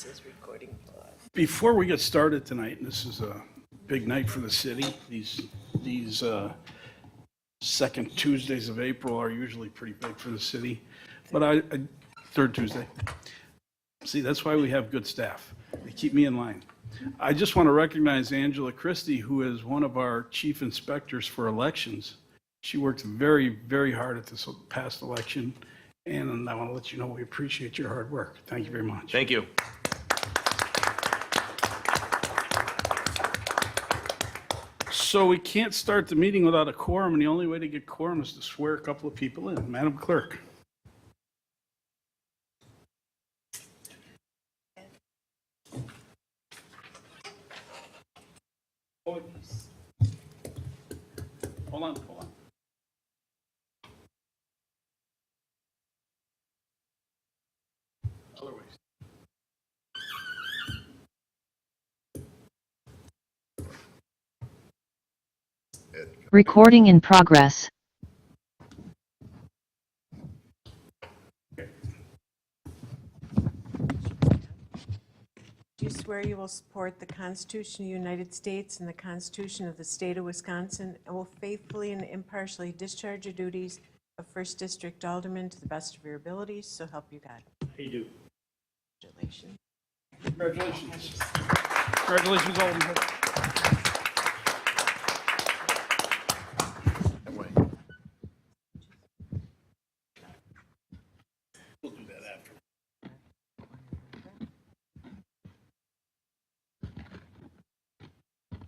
This is recording live. Before we get started tonight, and this is a big night for the city, these second Tuesdays of April are usually pretty big for the city, but third Tuesday. See, that's why we have good staff. They keep me in line. I just want to recognize Angela Christie, who is one of our chief inspectors for elections. She worked very, very hard at this past election, and I want to let you know we appreciate your hard work. Thank you very much. Thank you. So we can't start the meeting without a quorum, and the only way to get quorum is to swear a couple of people in. Madam Clerk. Hold on. Other ways. Recording in progress. Do you swear you will support the Constitution of the United States and the Constitution of the State of Wisconsin, and will faithfully and impartially discharge your duties of First District Alderman to the best of your abilities, so help you God? How you do? Congratulations. Congratulations. Congratulations, Alderman. We'll do that after.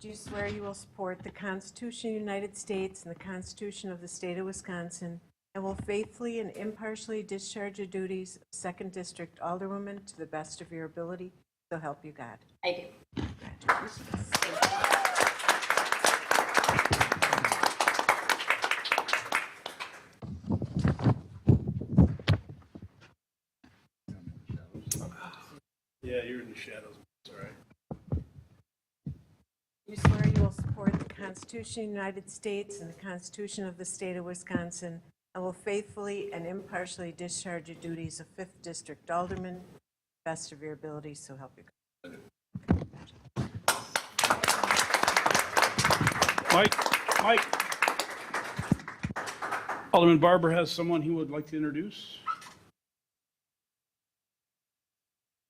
Do you swear you will support the Constitution of the United States and the Constitution of the State of Wisconsin, and will faithfully and impartially discharge your duties of Second District Alderwoman to the best of your ability, so help you God? I do. Congratulations. Yeah, you're in the shadows. It's all right. You swear you will support the Constitution of the United States and the Constitution of the State of Wisconsin, and will faithfully and impartially discharge your duties of Fifth District Alderman, to the best of your ability, so help you God. Mike. Alderman Barber has someone he would like to introduce.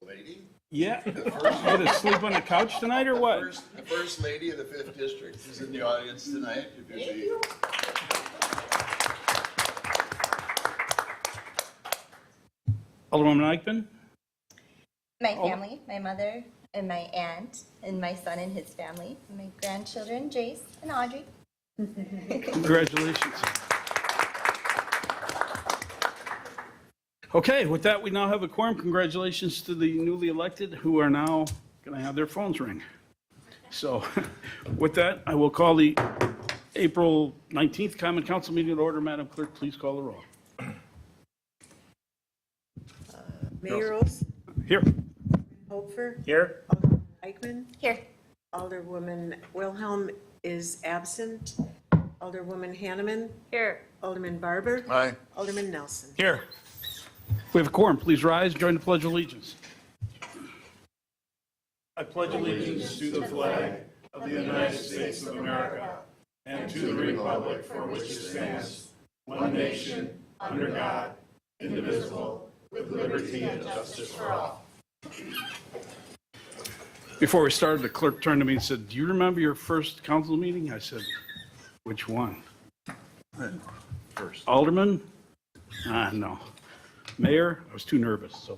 Lady? Yeah. You gonna sleep on the couch tonight or what? The first lady of the 5th District is in the audience tonight. If you'd be- Alderwoman Eichman? My family, my mother and my aunt and my son and his family, and my grandchildren, Jace and Audrey. Congratulations. Okay, with that, we now have a quorum. Congratulations to the newly elected who are now going to have their phones ring. So with that, I will call the April 19th Common Council meeting to order. Madam Clerk, please call the roll. Mayor Olson, Here. Hopfer, Here. Alderwoman Eichman, Here. Alderwoman Wilhelm is absent, Alderwoman Hanneman, Here. Alderman Barber, Aye. Alderman Nelson. Here. We have a quorum. Please rise, join the Pledge of Allegiance. I pledge allegiance to the flag of the United States of America and to the republic for which it stands, one nation, under God, indivisible, with liberty and justice for all. Before we started, the clerk turned to me and said, "Do you remember your first council meeting?" I said, "Which one?" First. Alderman? No. Mayor? I was too nervous,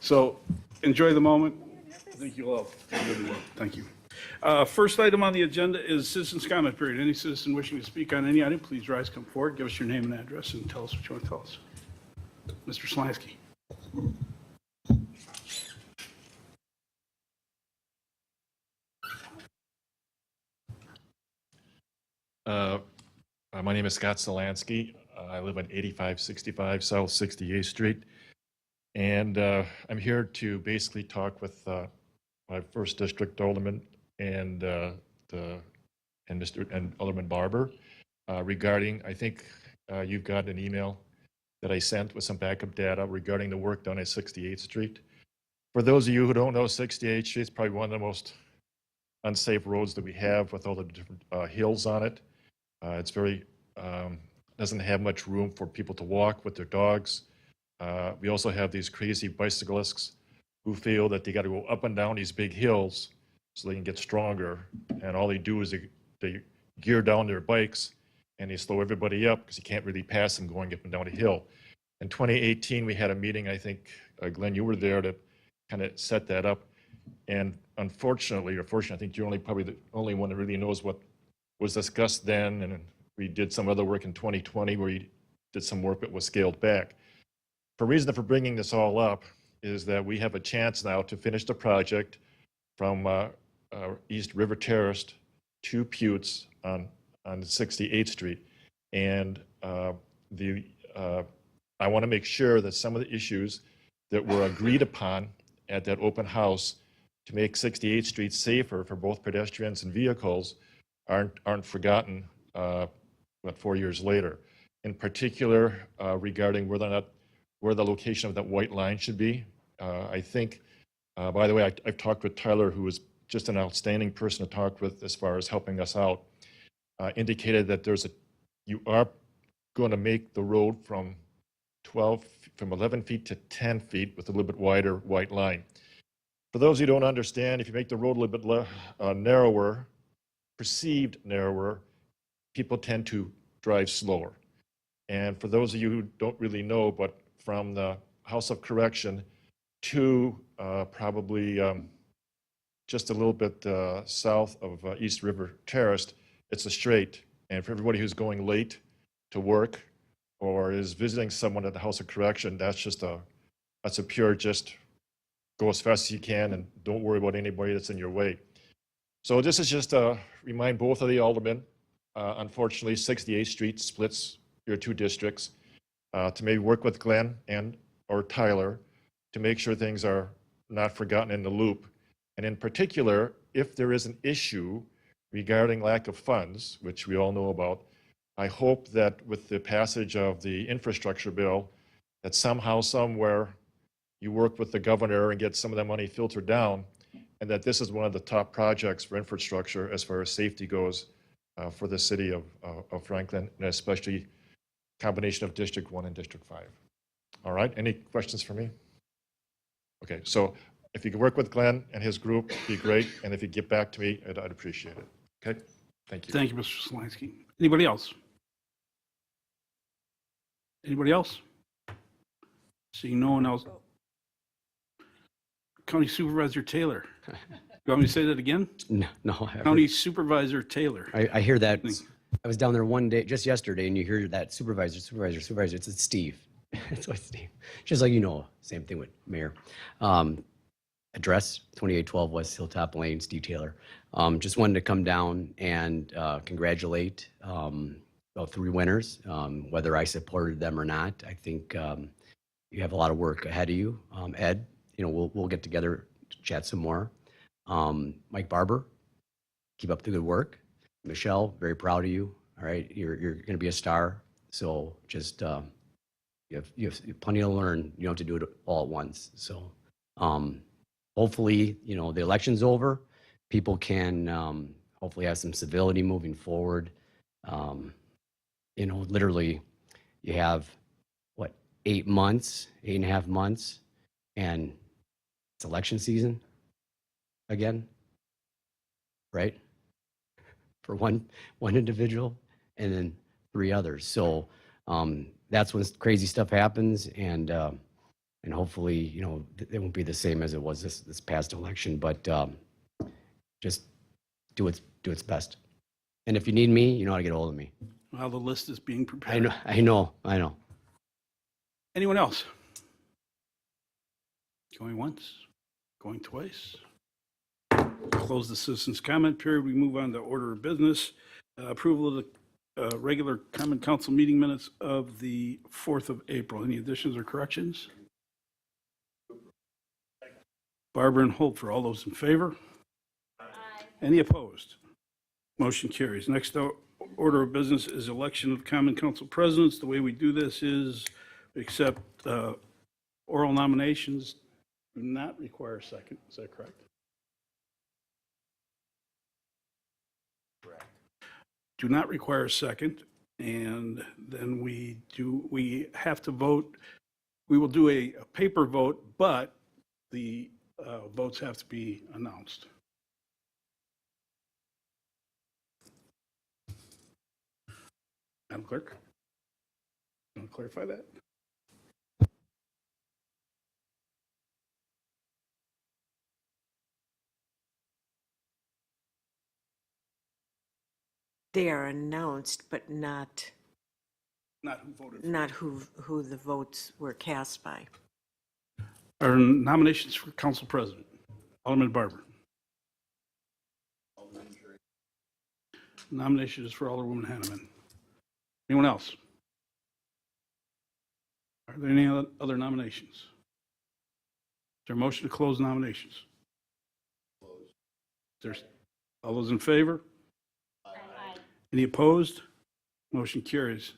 so enjoy the moment. I think you'll all do good work. Thank you. First item on the agenda is citizens' comment period. Any citizen wishing to speak on any item, please rise, come forward, give us your name and address, and tell us what you want to tell us. Mr. Slansky. My name is Scott Solansky. I live on 8565 South 68th Street. And I'm here to basically talk with my first district alderman and Alderman Barber regarding, I think you've got an email that I sent with some backup data regarding the work done at 68th Street For those of you who don't know, 68th Street is probably one of the most unsafe roads that we have with all the different hills on it. It's very, doesn't have much room for people to walk with their dogs. We also have these crazy bicyclists who feel that they got to go up and down these big hills so they can get stronger. And all they do is they gear down their bikes and they slow everybody up because you can't really pass them going up and down a hill. In 2018, we had a meeting, I think, Glenn, you were there to kind of set that up. And unfortunately, or fortunately, I think you're probably the only one that really knows what was discussed then. And we did some other work in 2020 where we did some work that was scaled back. The reason for bringing this all up is that we have a chance now to finish the project from East River Terrace to Putes on 68th Street. And I want to make sure that some of the issues that were agreed upon at that open house to make 68th Street safer for both pedestrians and vehicles aren't forgotten 4 years later. In particular, regarding whether or not where the location of that white line should be. I think, by the way, I've talked with Tyler, who is just an outstanding person to talk with as far as helping us out, indicated that you are going to make the road from 11 feet to 10 feet with a little bit wider white line. For those who don't understand, if you make the road a little bit narrower, perceived narrower, people tend to drive slower. And for those of you who don't really know, but from the House of Correction to probably just a little bit south of East River Terrace, it's a straight. And for everybody who's going late to work or is visiting someone at the House of Correction, that's a pure just go as fast as you can and don't worry about anybody that's in your way. So this is just to remind both of the aldermen, unfortunately, 68th Street splits your two districts, to maybe work with Glenn or Tyler to make sure things are not forgotten in the loop. And in particular, if there is an issue regarding lack of funds, which we all know about, I hope that with the passage of the infrastructure bill, that somehow, somewhere, you work with the governor and get some of that money filtered down, and that this is one of the top projects for infrastructure as far as safety goes for the city of Franklin, and especially combination of District 1 and District 5. All right, any questions for me? Okay, so if you could work with Glenn and his group, it'd be great, and if you get back to me, I'd appreciate it. Okay, thank you. Thank you, Mr. Slansky. Anybody else? Anybody else? Seeing no one else. County Supervisor Taylor. You want me to say that again? No. County Supervisor Taylor. I hear that. I was down there one day, just yesterday, and you hear that supervisor. It's Steve. It's like Steve. Just like, same thing with Mayor. Address 2812 West Hilltop Lane, Steve Taylor. Just wanted to come down and congratulate all three winners, whether I supported them or not. I think you have a lot of work ahead of you. Ed, we'll get together to chat some more. Mike Barber, keep up the good work. Michelle, very proud of you. All right, you're going to be a star. So just you have plenty to learn. You don't have to do it all at once. So hopefully, the election's over. People can hopefully have some civility moving forward. Literally, you have 8.5 months, and it's election season again, right? For one individual and then 3 others. So that's when crazy stuff happens, and hopefully, it won't be the same as it was this past election. But just do its best. And if you need me, you know how to get a hold of me. Well, the list is being prepared. I know. Anyone else? Going once? Going twice? Close the citizens' comment period. We move on to order of business. Approval of the regular common council meeting minutes of the 4th of April. Any additions or corrections? Barber and Holt, for all those in favor? Aye. Any opposed? Motion carries. Next order of business is election of common council presidents. The way we do this is we accept oral nominations do not require a second. Is that correct? Do not require a second, and then we have to vote. We will do a paper vote, but the votes have to be announced. Madam Clerk, want to clarify that? They are announced, but not Not who voted. who the votes were cast by. Our nominations for council president. Alderman Barber. Nomination is for Alderwoman Hanneman. Anyone else? Are there any other nominations? Is there a motion to close nominations? There's, all those in favor? Aye. Any opposed? Motion carries.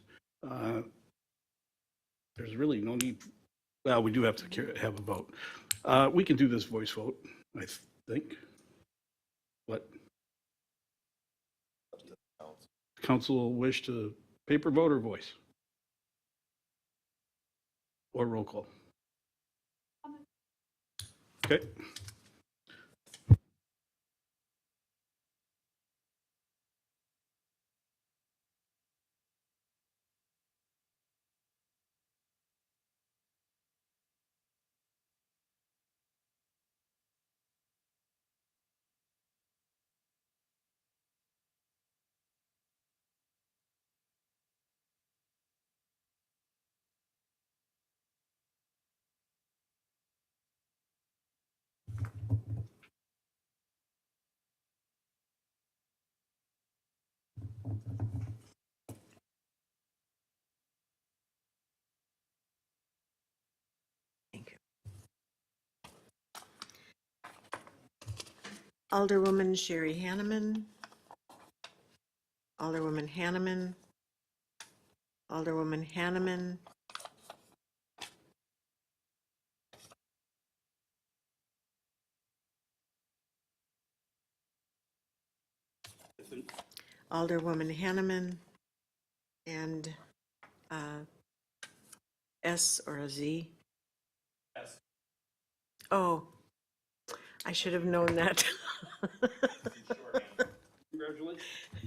There's really no need, well, we do have to have a vote. We can do this voice vote, I think. What? Council wish to paper vote or voice? Or roll call? Okay. Thank you. Alderwoman Sherry Hanneman. Alderwoman Hanneman. Alderwoman Hanneman. Alderwoman Hanneman and S or a Z? S. Oh, I should have known that.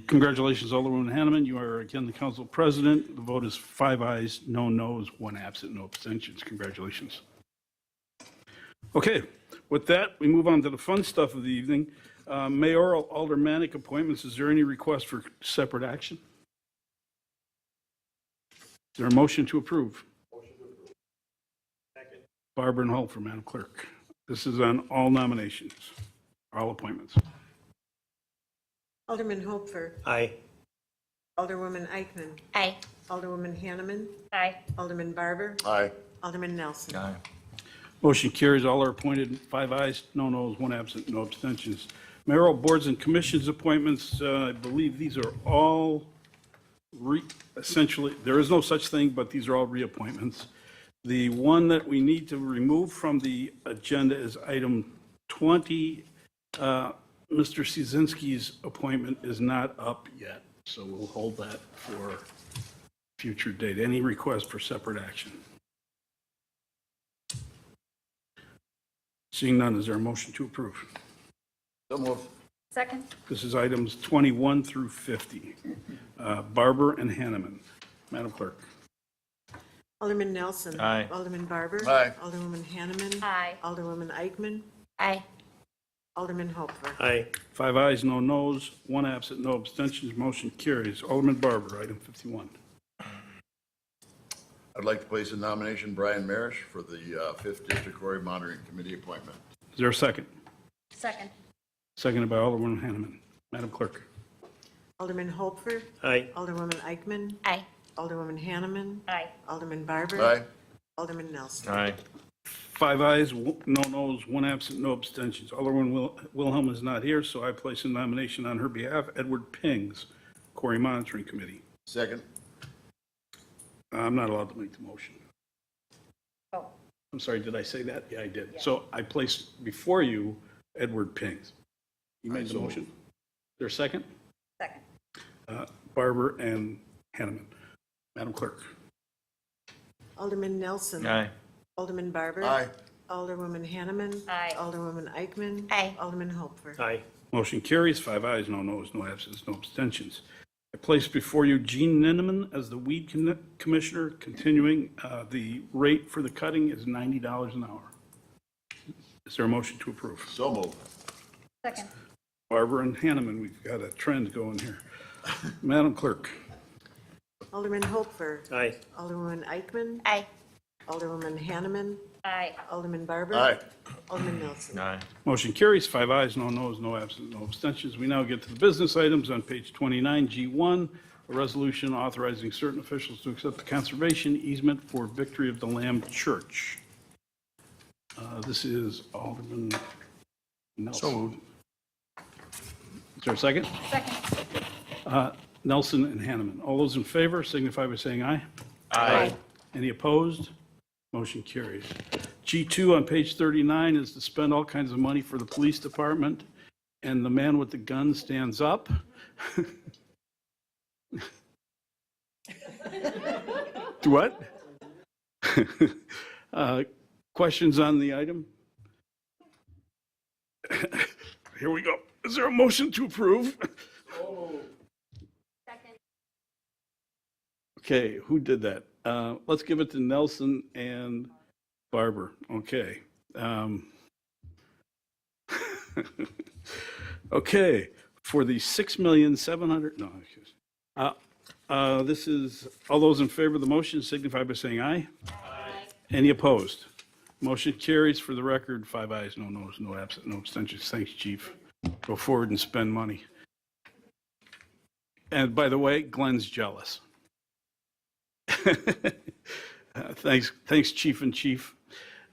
Congratulations, Alderwoman Hanneman. You are again the council president. The vote is 5 ayes, no noes, 1 absent, no abstentions. Congratulations. Okay, with that, we move on to the fun stuff of the evening. Mayoral aldermanic appointments. Is there any request for separate action? Is there a motion to approve? Motion to approve. Second. Barbara and Holfer, Madam Clerk. This is on all nominations, all appointments. Alderman Hopfer. Aye. Alderwoman Eichman. Aye. Alderwoman Hanneman. Aye. Alderman Barber. Aye. Alderman Nelson. Aye. Motion carries. All are appointed. 5 ayes, no noes, 1 absent, no abstentions. Mayoral boards and commissions appointments, I believe these are all essentially, there is no such thing, but these are all reappointments. The one that we need to remove from the agenda is item 20. Mr. Ciesinski's appointment is not up yet, so we'll hold that for future date. Any request for separate action? Seeing none, is there a motion to approve? So move. Second. This is items 21 through 50. Barber and Hanneman. Madam Clerk. Alderman Nelson. Aye. Alderman Barber. Aye. Alderwoman Hanneman. Aye. Alderwoman Eichman. Aye. Alderman Hopfer. Aye. 5 ayes, no noes, 1 absent, no abstentions. Motion carries. Alderman Barber, item 51. I'd like to place in nomination Brian Marish for the 5th District Quarry Monitoring Committee appointment. Is there a second? Second. Seconded by Alderwoman Hanneman. Madam Clerk. Alderman Hopfer. Aye. Alderwoman Eichman. Aye. Alderwoman Hanneman. Aye. Alderman Barber. Aye. Alderman Nelson. Aye. 5 ayes, no noes, 1 absent, no abstentions. Alderwoman Wilhelm is not here, so I place a nomination on her behalf. Edward Pings, Quarry Monitoring Committee. Second. I'm not allowed to make the motion. Oh. I'm sorry, did I say that? Yeah, I did. So I placed before you Edward Pings. You made the motion? Is there a second? Second. Barber and Hanneman. Madam Clerk. Alderman Nelson. Aye. Alderman Barber. Aye. Alderwoman Hanneman. Aye. Alderwoman Eichman. Aye. Alderman Hopfer. Aye. Motion carries, 5 ayes, no noes, no absence, no abstentions. I place before you Gene Ninneman as the Weed Commissioner, continuing. The rate for the cutting is $90 an hour. Is there a motion to approve? So moved. Second. Barber and Hanneman, we've got a trend going here. Madam Clerk. Alderman Hopfer. Aye. Alderwoman Eichman. Aye. Alderwoman Hanneman. Aye. Alderman Barber. Aye. Alderman Nelson. Aye. Motion carries, 5 ayes, no noes, no absent, no abstentions. We now get to the business items on page 29, G1, a resolution authorizing certain officials to accept the conservation easement for Victory of the Lamb Church. This is Alderman Nelson. Is there a second? Second. Nelson and Hanneman. All those in favor signify by saying aye. Aye. Any opposed? Motion carries. G2 on page 39 is to spend all kinds of money for the police department, and the man with the gun stands up. What? Questions on the item? Here we go. Is there a motion to approve? Second. Okay, who did that? Let's give it to Nelson and Barber. Okay. Okay, for the 6,700,000, no, excuse me. This is, all those in favor of the motion signify by saying aye. Aye. Any opposed? Motion carries. For the record, 5 ayes, no noes, no absent, no abstentions. Thanks, Chief. Go forward and spend money. And by the way, Glenn's jealous. Thanks, Chief and Chief.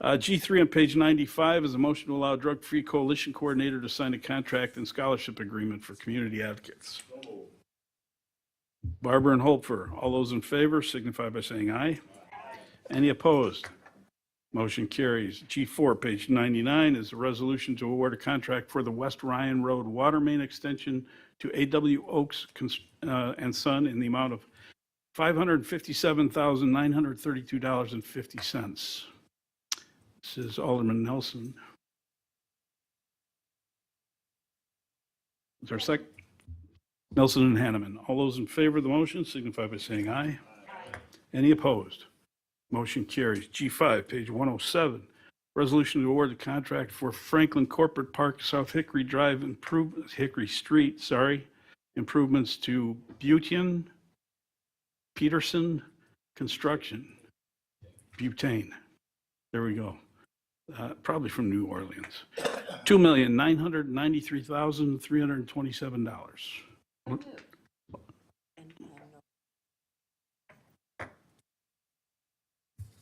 G3 on page 95 is a motion to allow Drug-Free Coalition Coordinator to sign a contract and scholarship agreement for community advocates. Barber and Holpfer, all those in favor signify by saying aye. Any opposed? Motion carries. G4, page 99, is a resolution to award a contract for the West Ryan Road water main extension to A.W. Oaks and Son in the amount of $557,932.50. This is Alderman Nelson. Is there a second? Nelson and Hanneman. All those in favor of the motion signify by saying aye. Any opposed? Motion carries. G5, page 107, resolution to award the contract for Franklin Corporate Park, South Hickory Drive, Hickory Street, improvements to Butane, Peterson Construction, Butane. There we go. Probably from New Orleans. $2,993,327.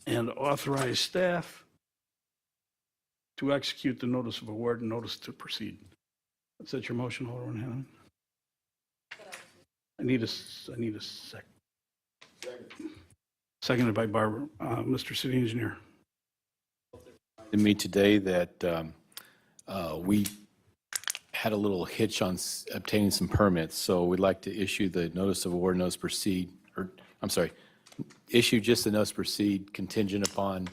And authorize staff to execute the notice of award and notice to proceed. Is that your motion, Alderman Hanneman? I need a second. Seconded by Barbara. Mr. City Engineer. To me today that we had a little hitch on obtaining some permits, so we'd like to issue the notice of award, notice proceed, or I'm sorry, issue just the notice proceed contingent upon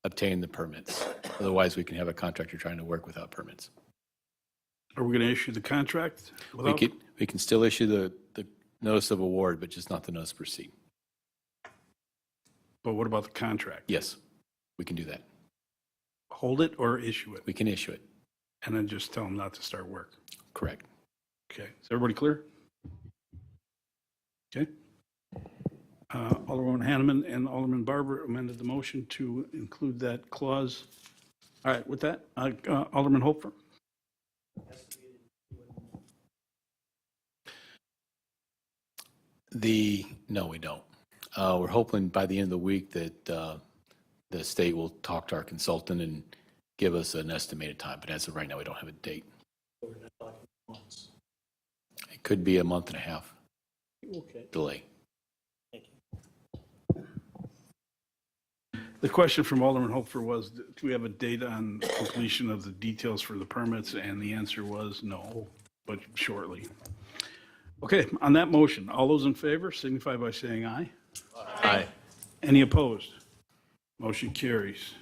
obtaining the permits. Otherwise, we can have a contractor trying to work without permits. Are we going to issue the contract? We can still issue the notice of award, but just not the notice proceed. But what about the contract? Yes, we can do that. Hold it or issue it? We can issue it. And then just tell them not to start work. Correct. Okay. Is everybody clear? Okay. Alderman Hanneman and Alderman Barber amended the motion to include that clause. All right, with that, Alderman Hopfer. No, we don't. We're hoping by the end of the week that the state will talk to our consultant and give us an estimated time, but as of right now, we don't have a date. It could be a month and a half delay. The question from Alderman Hofer was, do we have a date on completion of the details for the permits? And the answer was no, but shortly. Okay, on that motion, all those in favor signify by saying aye. Aye. Any opposed? Motion carries.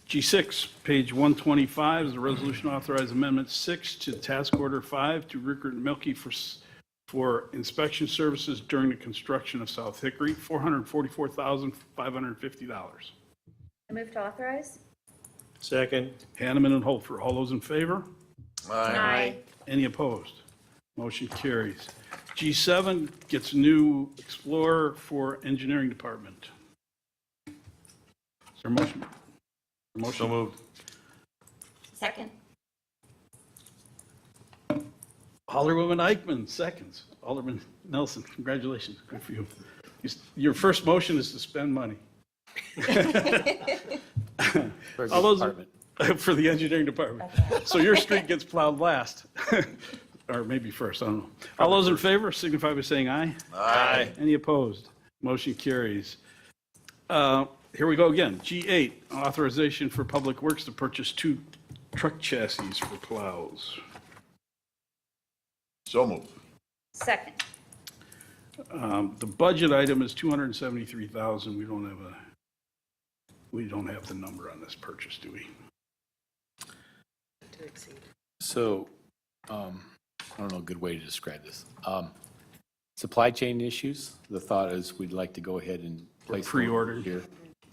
G6, page 125, is a resolution authorizing Amendment 6 to Task Order 5 to Rickert and Milky for inspection services during the construction of South Hickory, $444,550. I move to authorize. Second. Hanneman and Holfer, all those in favor? Aye. Any opposed? Motion carries. G7 gets new Explorer for Engineering Department. Is there a motion? So moved. Second. Alderwoman Eichman, seconds. Alderman Nelson, congratulations. Good for you. Your first motion is to spend money. For All those, department. for the engineering department. So your street gets plowed last, or maybe first, I don't know. All those in favor signify by saying aye. Aye. Any opposed? Motion carries. Here we go again. G8, authorization for Public Works to purchase 2 truck chassis for plows. So moved. Second. The budget item is $273,000. We don't have the number on this purchase, do we? So, I don't know a good way to describe this. Supply chain issues, the thought is we'd like to go ahead and place them pre-order. here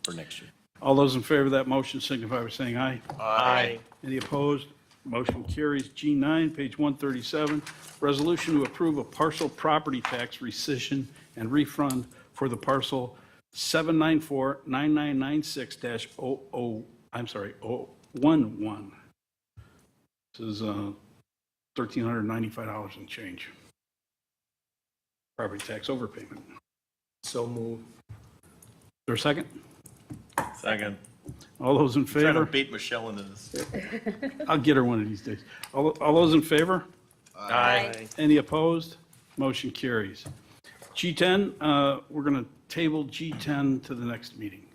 for next year. All those in favor of that motion signify by saying aye. Aye. Any opposed? Motion carries. G9, page 137, resolution to approve a partial property tax rescission and refund for the parcel 794-9996-00, I'm sorry, 011. This is $1,395 and change. Property tax overpayment. So moved. Is there a second? Second. All those in Trying to favor? bait Michelle into this. I'll get her one of these days. All those in favor? Aye. Any opposed? Motion carries. G10, we're going to table G10 to the next meeting.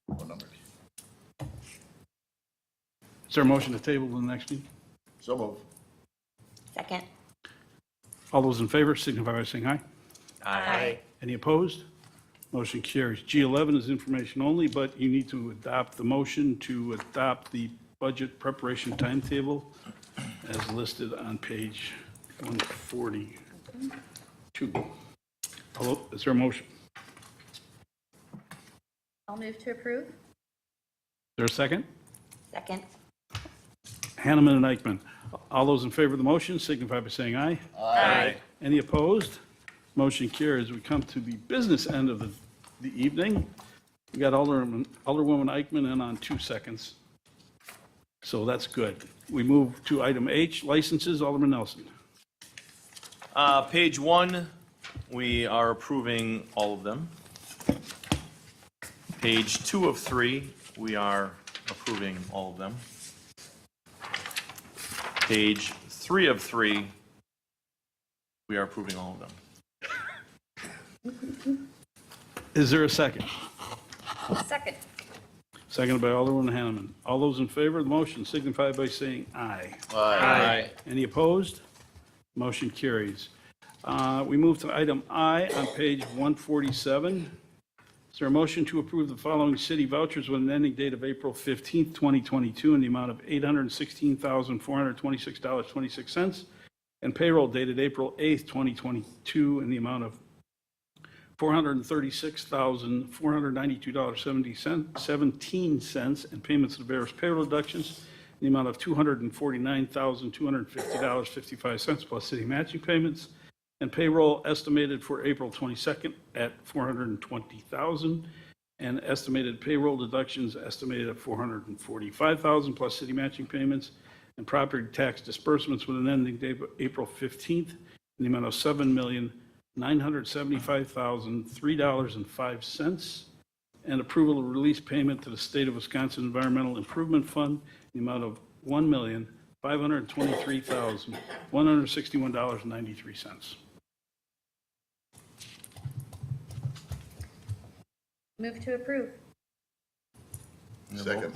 What number? Is there a motion to table to the next meeting? So moved. Second. All those in favor signify by saying aye. Aye. Any opposed? Motion carries. G11 is information only, but you need to adopt the motion to adopt the budget preparation timetable as listed on page 142. Is there a motion? I'll move to approve. Is there a second? Second. Hanneman and Eichman. All those in favor of the motion signify by saying aye. Aye. Any opposed? Motion carries. We come to the business end of the evening. We got Alderwoman Eichman in on 2 seconds. So that's good. We move to item H, licenses. Alderman Nelson. Page 1, we are approving all of them. Page 2 of 3, we are approving all of them. Page 3 of 3, we are approving all of them. Is there a second? Second. Seconded by Alderman Hanneman. All those in favor of the motion signify by saying aye. Aye. Any opposed? Motion carries. We move to item I on page 147. Is there a motion to approve the following city vouchers with an ending date of April 15th, 2022 in the amount of $816,426.26 and payroll dated April 8th, 2022 in the amount of $436,492.17 and payments of various payroll deductions in the amount of $249,250.55 plus city matching payments, and payroll estimated for April 22nd at $420,000, and estimated payroll deductions estimated at $445,000 plus city matching payments, and property tax disbursements with an ending date of April 15th in the amount of $7,975,003.05, and approval of release payment to the State of Wisconsin Environmental Improvement Fund in the amount of $1,523,161.93. Move to approve. Second.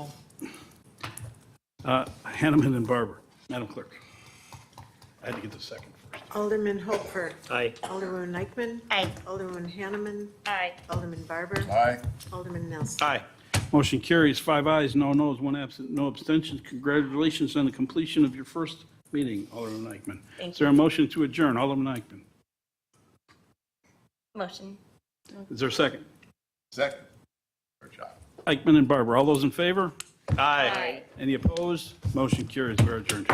Hanneman and Barber. Madam Clerk. I had to get the second first. Alderman Hopefer. Aye. Alderwoman Eichman. Aye. Alderwoman Hanneman. Aye. Alderman Barber. Aye. Alderman Nelson. Aye. Motion carries, 5 ayes, no noes, 1 absent, no abstentions. Congratulations on the completion of your first meeting, Alderman Eichman. Thank Is there a you. motion to adjourn? Alderman Eichman. Motion. Is there a second? Second. Good job. Eichman and Barber, all those in favor? Aye. Any opposed? Motion carries, we're adjourned.